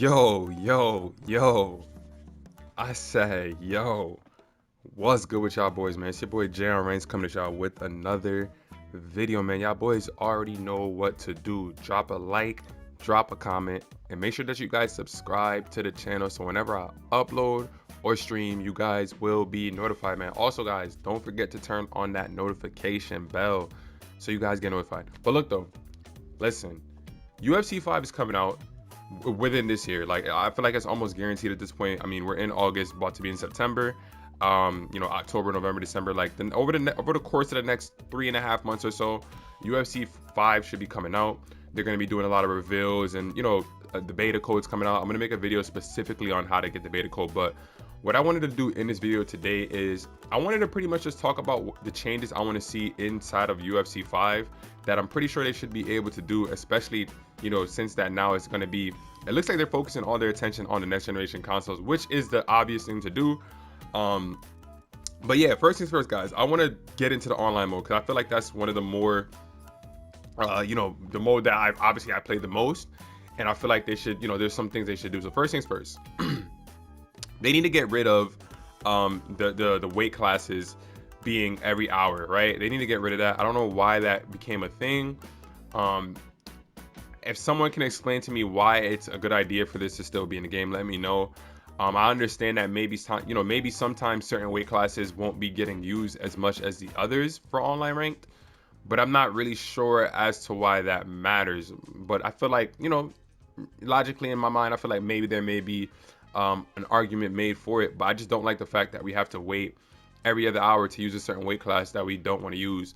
Yo. I say, yo. What's good with y'all boys, man? It's your boy Jaron Reigns coming to y'all with another video, man. Y'all boys already know what to do. Drop a like, drop a comment, and make sure that you guys subscribe to the channel so whenever I upload or stream, you guys will be notified, man. Also, guys, don't forget to turn on that notification bell so you guys get notified. But look, though, listen, UFC 5 is coming out within this year. Like, I feel like it's almost guaranteed at this point. I mean, we're in August, about to be in September. October, November, December. Like, then over the course of the next 3.5 months or so, UFC 5 should be coming out. They're going to be doing a lot of reveals, and the beta code's coming out. I'm going to make a video specifically on how to get the beta code, but what I wanted to do in this video today is I wanted to pretty much just talk about the changes I want to see inside of UFC 5 that I'm pretty sure they should be able to do, especially, since that now it's going to be, it looks like they're focusing all their attention on the next generation consoles, which is the obvious thing to do. But yeah, first things first, guys, I want to get into the online mode because I feel like that's one of the more, the mode that I played the most, and I feel like they should, there's some things they should do. So first things first. They need to get rid of the weight classes being every hour, right? They need to get rid of that. I don't know why that became a thing. If someone can explain to me why it's a good idea for this to still be in the game, let me know. I understand that maybe sometimes certain weight classes won't be getting used as much as the others for online ranked, but I'm not really sure as to why that matters. But I feel like, logically in my mind, I feel like maybe there may be an argument made for it, but I just don't like the fact that we have to wait every other hour to use a certain weight class that we don't want to use.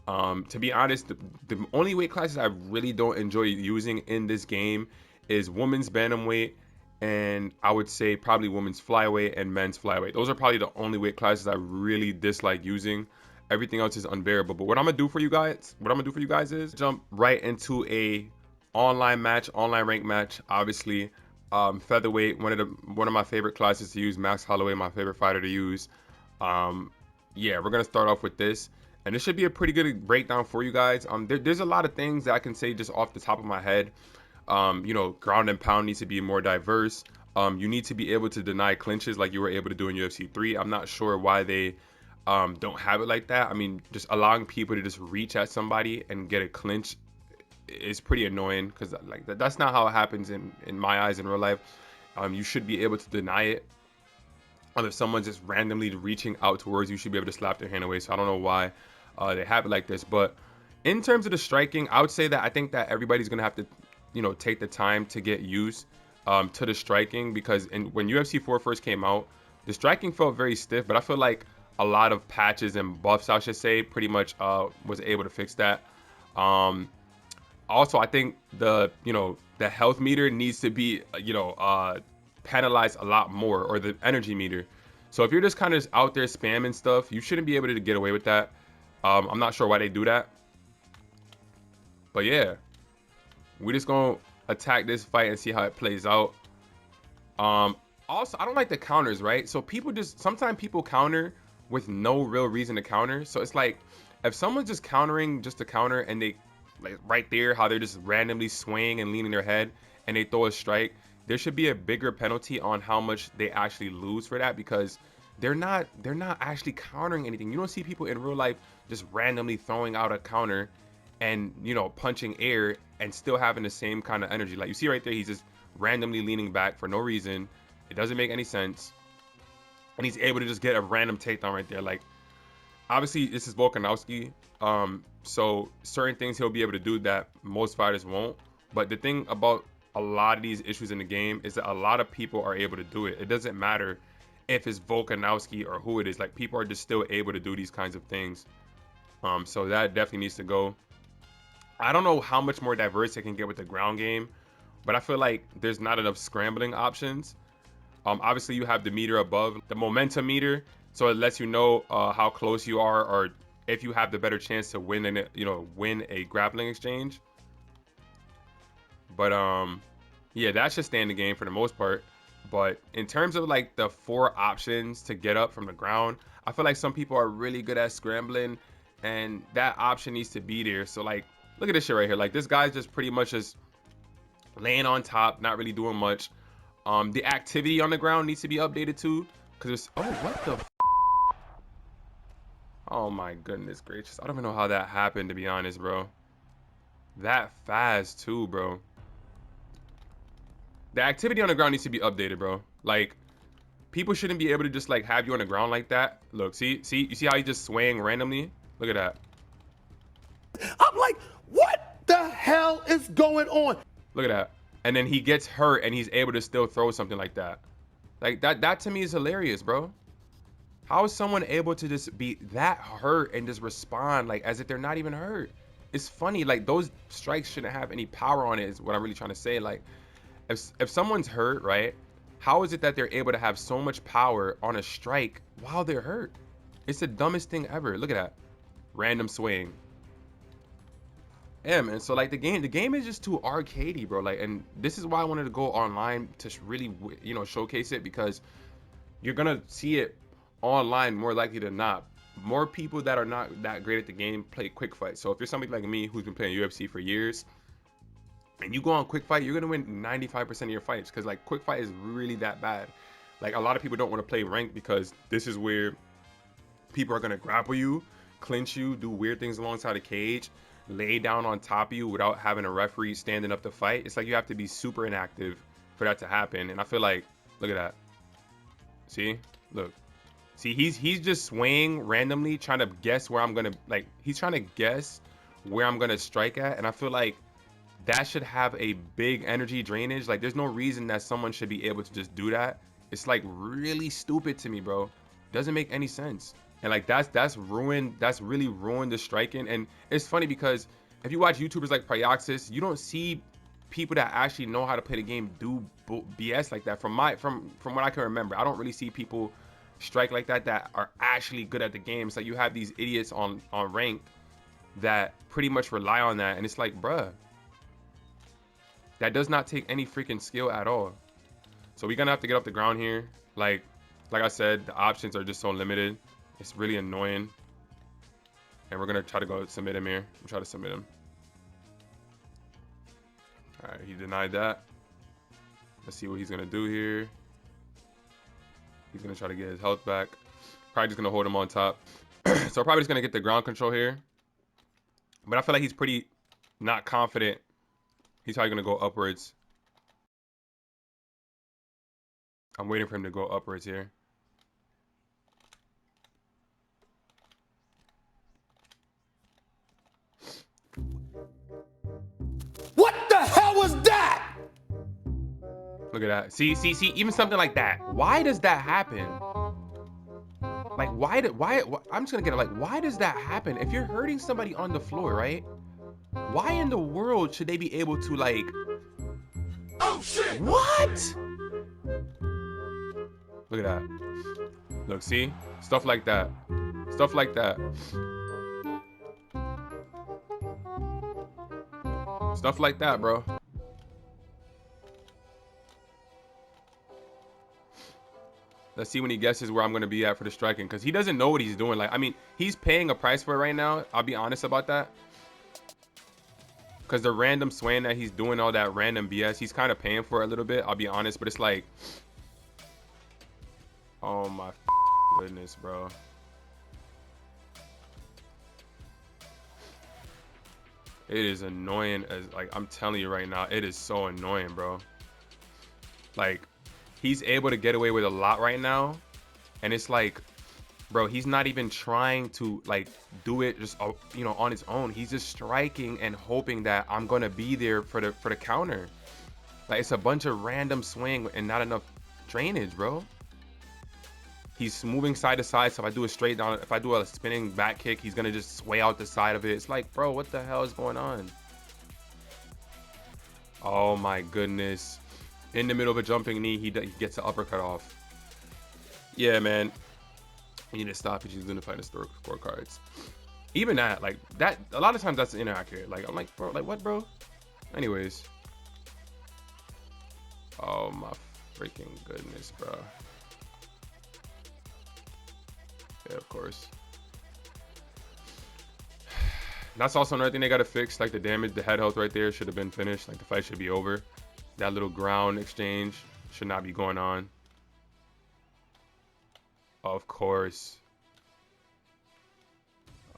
To be honest, the only weight classes I really don't enjoy using in this game is women's bantamweight, and I would say probably women's flyweight and men's flyweight. Those are probably the only weight classes I really dislike using. Everything else is unbearable. But what I'm gonna do for you guys is jump right into a online rank match. Obviously, featherweight, one of my favorite classes to use. Max Holloway, my favorite fighter to use. Yeah, we're gonna start off with this, and this should be a pretty good breakdown for you guys. There's a lot of things that I can say just off the top of my head. Ground and pound needs to be more diverse. You need to be able to deny clinches like you were able to do in UFC 3. I'm not sure why they don't have it like that. I mean, just allowing people to just reach at somebody and get a clinch is pretty annoying, because like that's not how it happens in my eyes in real life. You should be able to deny it. If someone's just randomly reaching out towards you, should be able to slap their hand away. So I don't know why they have it like this. But in terms of the striking, I would say that I think that everybody's gonna have to take the time to get used to the striking, because when UFC 4 first came out, the striking felt very stiff, but I feel like a lot of patches and buffs, I should say, pretty much was able to fix that. Also, I think the health meter needs to be penalized a lot more, or the energy meter. So if you're just kind of out there spamming stuff, you shouldn't be able to get away with that. I'm not sure why they do that, but yeah, we're just gonna attack this fight and see how it plays out. Also, I don't like the counters, right? So sometimes people counter with no real reason to counter. So it's like, if someone's just countering just to counter, and they, like right there, how they're just randomly swaying and leaning their head and they throw a strike, there should be a bigger penalty on how much they actually lose for that, because they're not actually countering anything. You don't see people in real life just randomly throwing out a counter and punching air and still having the same kind of energy. Like you see right there, he's just randomly leaning back for no reason. It doesn't make any sense, and he's able to just get a random takedown right there. Like, obviously this is Volkanovski, so certain things he'll be able to do that most fighters won't. But the thing about a lot of these issues in the game is that a lot of people are able to do it. It doesn't matter if it's Volkanovski or who it is. Like, people are just still able to do these kinds of things. So that definitely needs to go. I don't know how much more diverse they can get with the ground game, but I feel like there's not enough scrambling options. Obviously you have the meter above, the momentum meter, so it lets you know how close you are, or if you have the better chance to win a grappling exchange. But yeah, that should stay in the game for the most part. But in terms of like the 4 options to get up from the ground, I feel like some people are really good at scrambling, and that option needs to be there. So like, look at this shit right here. Like, this guy's just pretty much just laying on top, not really doing much. The activity on the ground needs to be updated too, because it's, oh, what the oh my goodness gracious. I don't even know how that happened, to be honest, bro. That fast too, bro. The activity on the ground needs to be updated, bro. Like, people shouldn't be able to just like have you on the ground like that. Look, see, you see how he just swaying randomly? Look at that. I'm like, what the hell is going on? Look at that. And then he gets hurt and he's able to still throw something like that. Like that to me is hilarious, bro. How is someone able to just be that hurt and just respond like as if they're not even hurt? It's funny, like those strikes shouldn't have any power on it is what I'm really trying to say. Like if someone's hurt, right? How is it that they're able to have so much power on a strike while they're hurt? It's the dumbest thing ever. Look at that. Random swing. Yeah, man. So like the game is just too arcadey, bro. Like, and this is why I wanted to go online to really, you know, showcase it, because you're gonna see it online more likely than not. More people that are not that great at the game play quick fight. So if you're somebody like me who's been playing UFC for years, and you go on quick fight, you're gonna win 95% of your fights, because like quick fight is really that bad. Like a lot of people don't want to play ranked because this is where people are gonna grapple you, clinch you, do weird things alongside a cage, lay down on top of you without having a referee standing up to fight. It's like you have to be super inactive for that to happen. And I feel like, look at that. See, look, see, he's just swaying randomly, trying to guess where I'm gonna, like, he's trying to guess where I'm gonna strike at. And I feel like that should have a big energy drainage. Like, there's no reason that someone should be able to just do that. It's like really stupid to me, bro. Doesn't make any sense. And like that's ruined, that's really ruined the striking. And it's funny because if you watch YouTubers like Pryoxis, you don't see people that actually know how to play the game do BS like that. From what I can remember, I don't really see people strike like that that are actually good at the game. It's like you have these idiots on ranked that pretty much rely on that, and it's like, bruh, that does not take any freaking skill at all. So we're gonna have to get off the ground here. Like I said, the options are just so limited. It's really annoying. And we're gonna try to go submit him here. We'll try to submit him. All right, he denied that. Let's see what he's gonna do here. He's gonna try to get his health back. Probably just gonna hold him on top. So probably just gonna get the ground control here. But I feel like he's pretty not confident. He's probably gonna go upwards. I'm waiting for him to go upwards here. What the hell was that? Look at that. See, even something like that. Why does that happen? Like, why, I'm just gonna get it. Like, why does that happen? If you're hurting somebody on the floor, right? Why in the world should they be able to, like, oh shit, what? Look at that. Look, see? Stuff like that. Stuff like that. Stuff like that, bro. Let's see when he guesses where I'm going to be at for the striking, because he doesn't know what he's doing. Like, I mean, he's paying a price for it right now. I'll be honest about that. Because the random swaying that he's doing, all that random BS, he's kind of paying for it a little bit. I'll be honest, but it's like, oh my goodness, bro. It is annoying as, like, I'm telling you right now, it is so annoying, bro. Like, he's able to get away with a lot right now, and it's like, bro, he's not even trying to, like, do it just, you know, on his own. He's just striking and hoping that I'm gonna be there for the counter. Like, it's a bunch of random swing and not enough drainage, bro. He's moving side to side, so if I do a straight down, if I do a spinning back kick, he's gonna just sway out the side of it. It's like, bro, what the hell is going on? Oh my goodness. In the middle of a jumping knee, he gets an uppercut off. Yeah, man. You need to stop it. He's gonna find the scorecards. Even that, like, that, a lot of times that's inaccurate. Like, I'm like, bro, like, what, bro? Anyways. Oh my freaking goodness, bro. Yeah, of course. That's also another thing they gotta fix. Like, the damage, the head health right there should have been finished. Like, the fight should be over. That little ground exchange Should not be going on. Of course.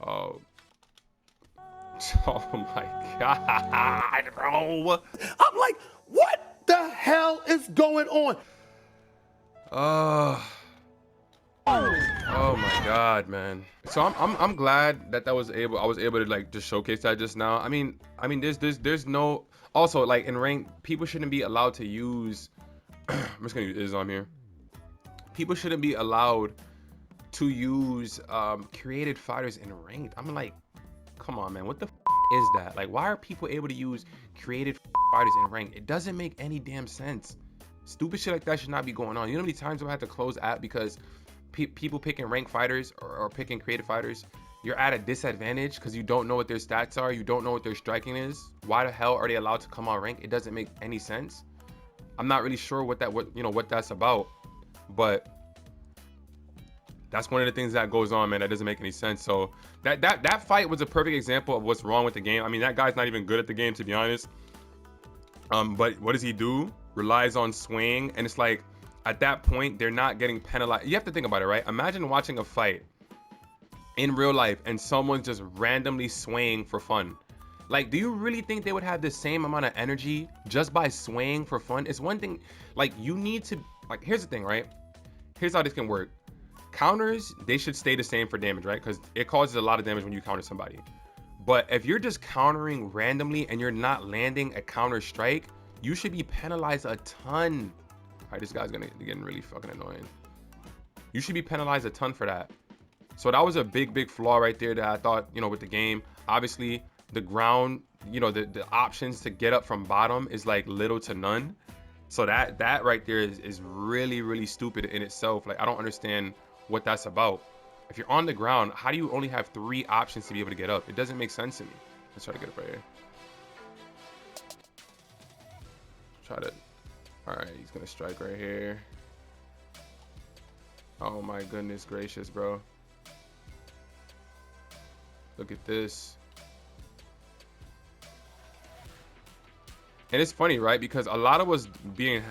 Oh. Oh my God, bro. I'm like, what the hell is going on? Oh my God, man. So I'm glad that I was able to like just showcase that just now. I mean there's no, also like in rank, people shouldn't be allowed to use I'm just gonna use Islam here. People shouldn't be allowed to use created fighters in ranked. I'm like, come on, man, what the is that? Like, why are people able to use created fighters in ranked? It doesn't make any damn sense. Stupid shit like that should not be going on. You know how many times I had to close app because people picking ranked fighters or picking creative fighters, you're at a disadvantage because you don't know what their stats are, you don't know what their striking is. Why the hell are they allowed to come on rank? It doesn't make any sense. I'm not really sure what that's about, but that's one of the things that goes on, man. That doesn't make any sense. So that fight was a perfect example of what's wrong with the game. I mean, that guy's not even good at the game, to be honest. But what does he do? Relies on swing, and it's like, at that point, they're not getting penalized. You have to think about it, right? Imagine watching a fight in real life and someone's just randomly swaying for fun. Like, do you really think they would have the same amount of energy just by swaying for fun? It's one thing, like, you need to, like, here's the thing, right? Here's how this can work. Counters, they should stay the same for damage, right? Because it causes a lot of damage when you counter somebody. But if you're just countering randomly and you're not landing a counter strike, you should be penalized a ton. All right, this guy's getting really fucking annoying. You should be penalized a ton for that. So that was a big flaw right there that I thought, with the game. Obviously, the ground, the options to get up from bottom is like little to none. So that right there is really stupid in itself. Like, I don't understand what that's about. If you're on the ground, how do you only have 3 options to be able to get up? It doesn't make sense to me. Let's try to get up right here. All right, he's gonna strike right here. Oh my goodness gracious, bro. Look at this. And it's funny, right? Because a lot of what's being,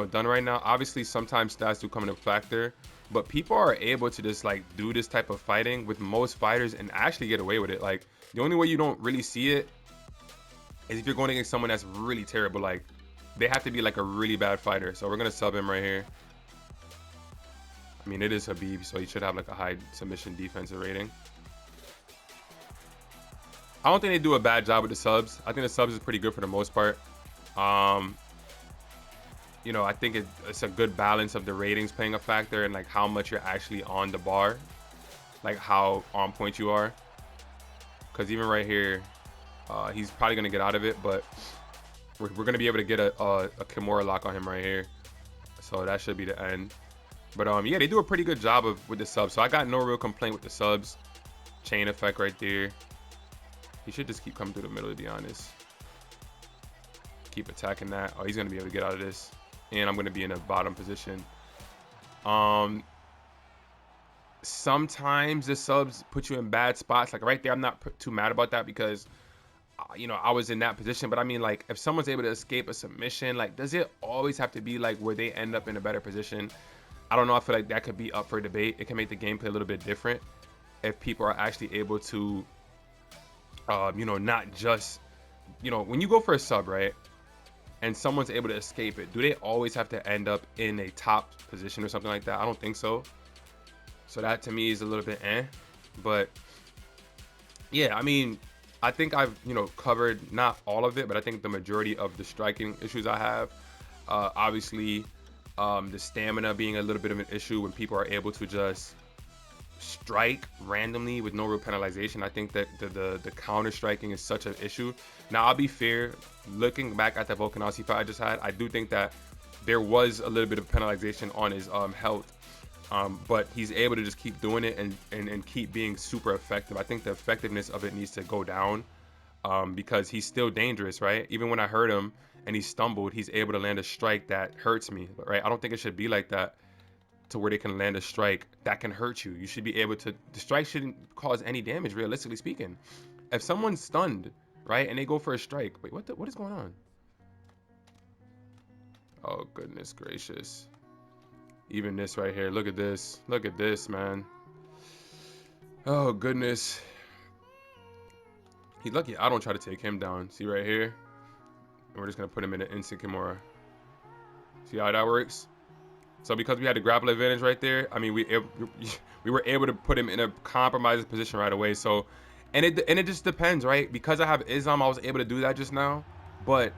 done right now, obviously sometimes stats do come into factor, but people are able to just like do this type of fighting with most fighters and actually get away with it. Like, the only way you don't really see it is if you're going against someone that's really terrible. Like, they have to be like a really bad fighter. So we're gonna sub him right here. I mean, it is Habib, so he should have like a high submission defensive rating. I don't think they do a bad job with the subs. I think the subs is pretty good for the most part. I think it's a good balance of the ratings playing a factor and like how much you're actually on the bar, like how on point you are. Because even right here, he's probably gonna get out of it, but we're gonna be able to get a Kimura lock on him right here. So that should be the end. But yeah, they do a pretty good job with the subs. So I got no real complaint with the subs. Chain effect right there. He should just keep coming through the middle, to be honest. Keep attacking that. Oh, he's gonna be able to get out of this. And I'm gonna be in a bottom position. Sometimes the subs put you in bad spots. Like right there, I'm not too mad about that because I was in that position. But I mean, like, if someone's able to escape a submission, like, does it always have to be like where they end up in a better position? I don't know. I feel like that could be up for debate. It can make the gameplay a little bit different if people are actually able to not just, when you go for a sub, right, and someone's able to escape it, do they always have to end up in a top position or something like that? I don't think so. So that to me is a little bit but yeah, I mean, I think I've covered not all of it, but I think the majority of the striking issues I have. Obviously, the stamina being a little bit of an issue when people are able to just strike randomly with no real penalization. I think that the counter striking is such an issue. Now, I'll be fair, looking back at the Volkanovski fight I just had, I do think that there was a little bit of penalization on his health, but he's able to just keep doing it and keep being super effective. I think the effectiveness of it needs to go down, because he's still dangerous, right? Even when I hurt him and he stumbled, he's able to land a strike that hurts me, right? I don't think it should be like that, to where they can land a strike that can hurt you. You should be able to, the strike shouldn't cause any damage, realistically speaking. If someone's stunned, right, and they go for a strike, wait, what is going on? Oh, goodness gracious. Even this right here. Look at this. Look at this, man. Oh, goodness. He's lucky I don't try to take him down. See right here? And we're just going to put him in an instant Kimura. See how that works? So because we had the grapple advantage right there, I mean, we were able to put him in a compromised position right away. So, and it just depends, right? Because I have Islam, I was able to do that just now. But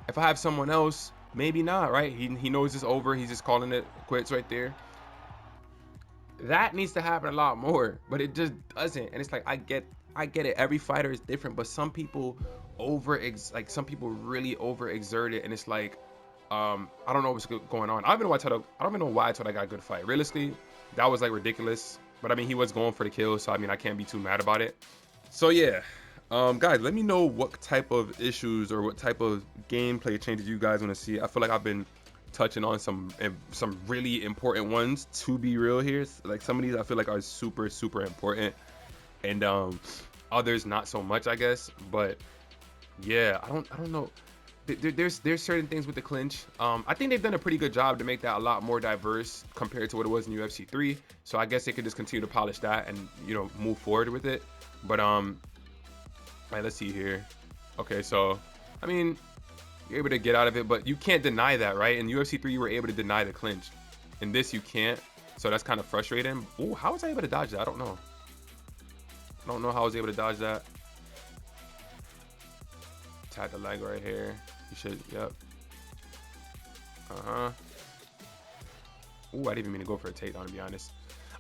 if I have someone else, maybe not, right? He knows it's over. He's just calling it quits right there. That needs to happen a lot more, but it just doesn't. And it's like I get it. Every fighter is different, but some people some people really overexert it, and it's like I don't know what's going on. I don't even know why I thought I got a good fight. Realistically, that was like ridiculous. But I mean, he was going for the kill, so I mean, I can't be too mad about it. So yeah, guys, let me know what type of issues or what type of gameplay changes you guys want to see. I feel like I've been touching on some really important ones, to be real here. Like some of these I feel like are super important, and others not so much, I guess. But yeah, I don't know. There's certain things with the clinch. I think they've done a pretty good job to make that a lot more diverse compared to what it was in UFC 3. So I guess they could just continue to polish that and, you know, move forward with it. But right, let's see here. Okay, so I mean, you're able to get out of it, but you can't deny that, right? In UFC 3, you were able to deny the clinch. In this, you can't. So that's kind of frustrating. Oh, how was I able to dodge that? I don't know. I don't know how I was able to dodge that. Tap the leg right here. You should, yep. Uh-huh. Ooh, I didn't even mean to go for a takedown, to be honest.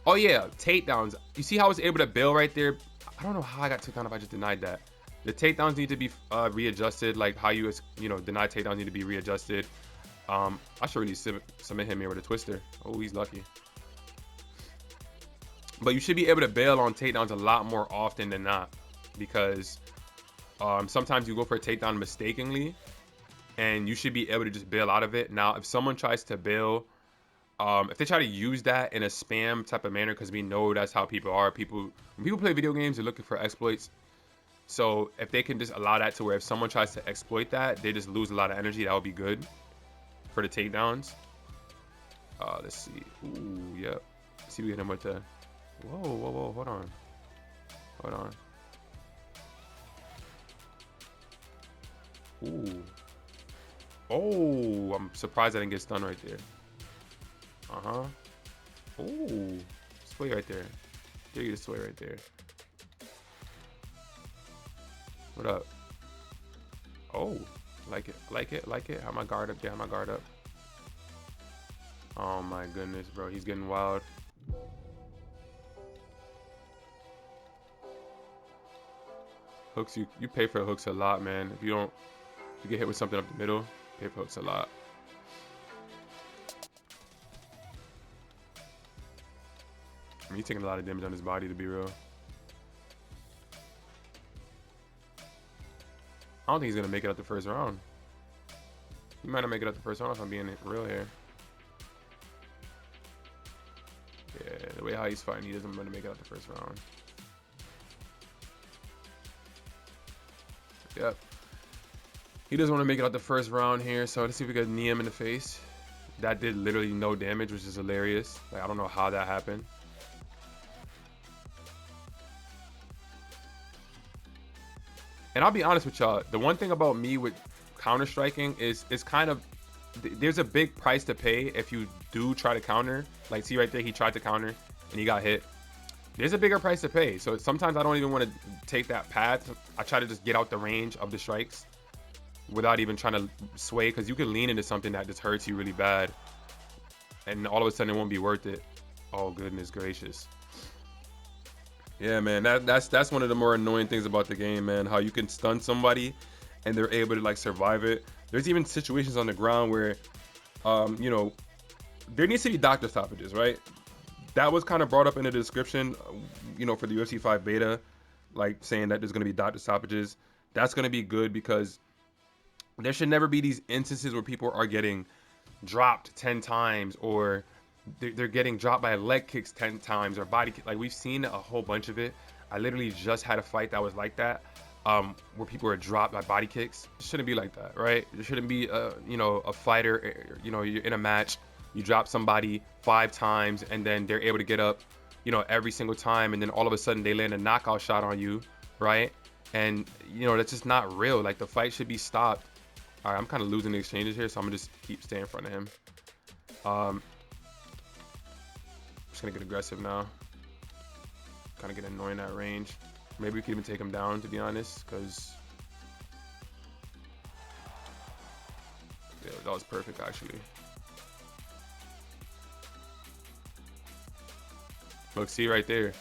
Oh, yeah, takedowns. You see how I was able to bail right there? I don't know how I got taken down if I just denied that. The takedowns need to be readjusted, like how you know, deny takedowns need to be readjusted. I should really submit him here with a twister. Oh, he's lucky. But you should be able to bail on takedowns a lot more often than not, because sometimes you go for a takedown mistakenly, and you should be able to just bail out of it. Now, if someone tries to bail, if they try to use that in a spam type of manner, because we know that's how people are. When people play video games, they're looking for exploits. So if they can just allow that to where if someone tries to exploit that, they just lose a lot of energy, that would be good for the takedowns. Let's see. Ooh, yep. Let's see if we hit him with the... Whoa, hold on. Ooh. Oh, I'm surprised I didn't get stunned right there. Uh-huh. Ooh. Sway right there. There you go, sway right there. What up? Oh, like it. How my guard up? Yeah, how my guard up? Oh my goodness, bro. He's getting wild. Hooks, you pay for hooks a lot, man. If you get hit with something up the middle, pay for hooks a lot. I mean, he's taking a lot of damage on his body, to be real. I don't think he's gonna make it out the first round. He might not make it out the first round if I'm being real here. Yeah, the way how he's fighting, he doesn't want to make it out the first round. Yep. He doesn't want to make it out the first round here, so let's see if we can knee him in the face. That did literally no damage, which is hilarious. Like, I don't know how that happened. And I'll be honest with y'all, the one thing about me with counter striking is it's kind of, there's a big price to pay if you do try to counter. Like, see right there, he tried to counter and he got hit. There's a bigger price to pay. So sometimes I don't even want to take that path. I try to just get out the range of the strikes without even trying to sway, because you can lean into something that just hurts you really bad, and all of a sudden it won't be worth it. Oh, goodness gracious. Yeah, man, that's one of the more annoying things about the game, man. How you can stun somebody and they're able to like survive it. There's even situations on the ground where, you know, there needs to be doctor stoppages, right? That was kind of brought up in the description, you know, for the UFC 5 beta, like saying that there's going to be doctor stoppages. That's going to be good, because there should never be these instances where people are getting dropped 10 times, or they're getting dropped by leg kicks 10 times, or body kick. Like, we've seen a whole bunch of it. I literally just had a fight that was like that. where people are dropped by body kicks. It shouldn't be like that, right? It shouldn't be you know, a fighter, you know, you're in a match, you drop somebody 5 times and then they're able to get up, you know, every single time, and then all of a sudden they land a knockout shot on you, right? And you know, that's just not real. Like, the fight should be stopped. All right, I'm kind of losing the exchanges here, so I'm gonna just keep staying in front of him. I'm just gonna get aggressive now. Kind of get annoying at range. Maybe we could even take him down, to be honest, because yeah, that was perfect actually. Look, see right there,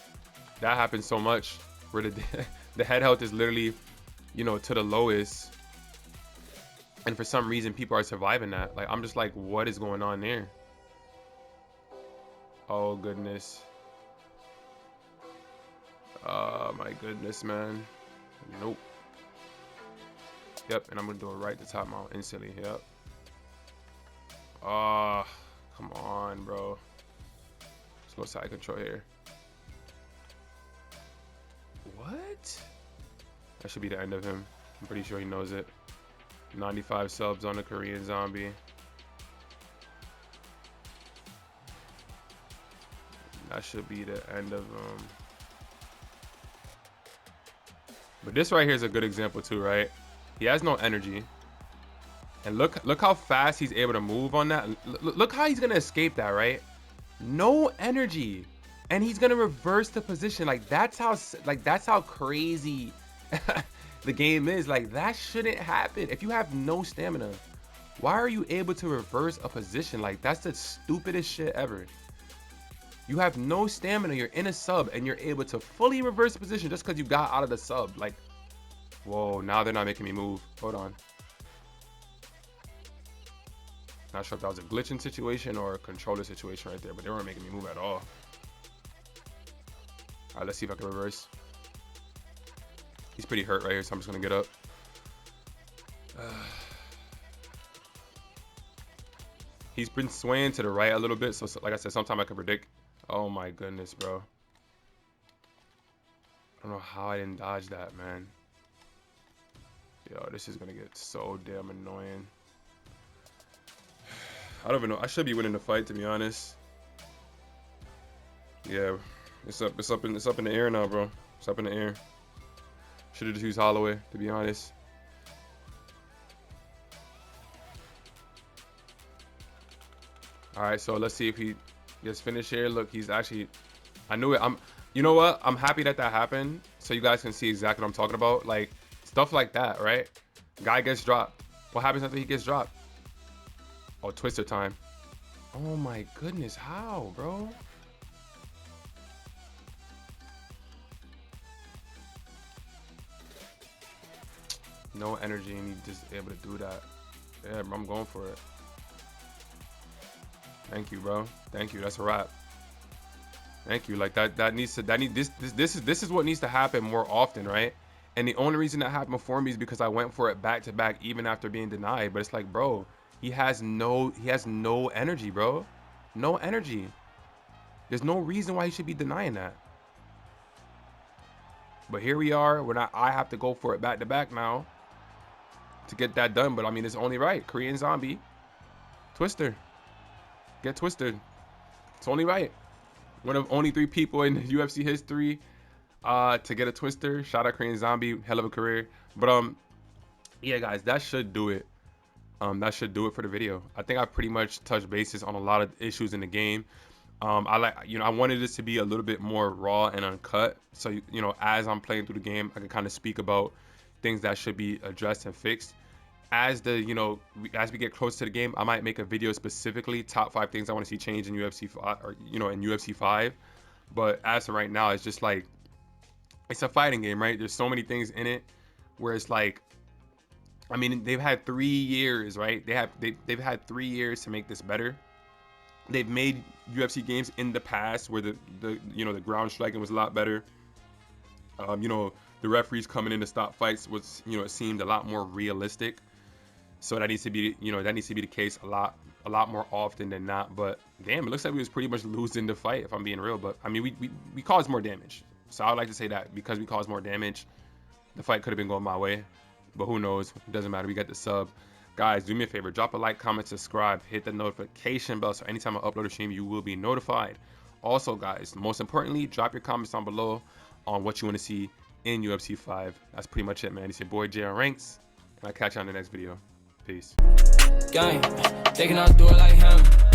that happens so much where the head health is literally, you know, to the lowest, and for some reason people are surviving that. Like, I'm just like, what is going on there? Oh goodness. My goodness, man. Nope. Yep, and I'm gonna do it right to top mount instantly. Yep. Come on, bro. Let's go side control here. What? That should be the end of him. I'm pretty sure he knows it. 95 subs on the Korean zombie. That should be the end of him. But this right here is a good example too, right? He has no energy. And look how fast he's able to move on that. Look how he's gonna escape that, right? No energy. And he's gonna reverse the position. Like, that's how crazy the game is. Like, that shouldn't happen. If you have no stamina, why are you able to reverse a position? Like, that's the stupidest shit ever. You have no stamina, you're in a sub, and you're able to fully reverse the position just because you got out of the sub. Like, whoa, now they're not making me move. Hold on. Not sure if that was a glitching situation or a controller situation right there, but they weren't making me move at all. All right, let's see if I can reverse. He's pretty hurt right here, so I'm just gonna get up. He's been swaying to the right a little bit, so like I said, sometimes I can predict. Oh my goodness, bro. I don't know how I didn't dodge that, man. Yo, this is gonna get so damn annoying. I don't even know. I should be winning the fight, to be honest. Yeah, it's up in the air now, bro. It's up in the air. Should have just used Holloway, to be honest. All right, so let's see if he gets finished here. Look, he's actually, I knew it. You know what? I'm happy that happened, so you guys can see exactly what I'm talking about. Like, stuff like that, right? Guy gets dropped. What happens after he gets dropped? Oh, twister time. Oh my goodness, how, bro? No energy, and he's just able to do that. Yeah, bro, I'm going for it. Thank you, bro. Thank you. That's a wrap. Thank you. Like, this is what needs to happen more often, right? And the only reason that happened for me is because I went for it back to back even after being denied. But it's like, bro, he has no energy, bro. No energy. There's no reason why he should be denying that. But here we are. I have to go for it back to back now to get that done. But I mean, it's only right. Korean zombie. Twister. Get twisted. It's only right. One of only 3 people in UFC history to get a twister. Shout out Korean zombie. Hell of a career. But yeah, guys, that should do it. That should do it for the video. I think I pretty much touched bases on a lot of issues in the game. I wanted this to be a little bit more raw and uncut. So, you know, as I'm playing through the game, I can kind of speak about things that should be addressed and fixed. As as we get close to the game, I might make a video specifically top 5 things I want to see change in UFC 5 or, you know, in UFC 5. But as of right now, it's just like, it's a fighting game, right? There's so many things in it where it's like, I mean, they've had 3 years, right? They've had 3 years to make this better. They've made UFC games in the past where the ground striking was a lot better. You know, the referees coming in to stop fights was, you know, it seemed a lot more realistic. So that needs to be, you know, the case a lot more often than not. But damn, it looks like we was pretty much losing the fight, if I'm being real. But I mean, we caused more damage. So I would like to say that because we caused more damage, the fight could have been going my way, but who knows? It doesn't matter. We got the sub. Guys, do me a favor, drop a like, comment, subscribe, hit the notification bell so anytime I upload a stream, you will be notified. Also, guys, most importantly, drop your comments down below on what you want to see in UFC 5. That's pretty much it, man. It's your boy Jay on Ranks, and I'll catch you on the next video. Peace. Gang, they cannot do it like him.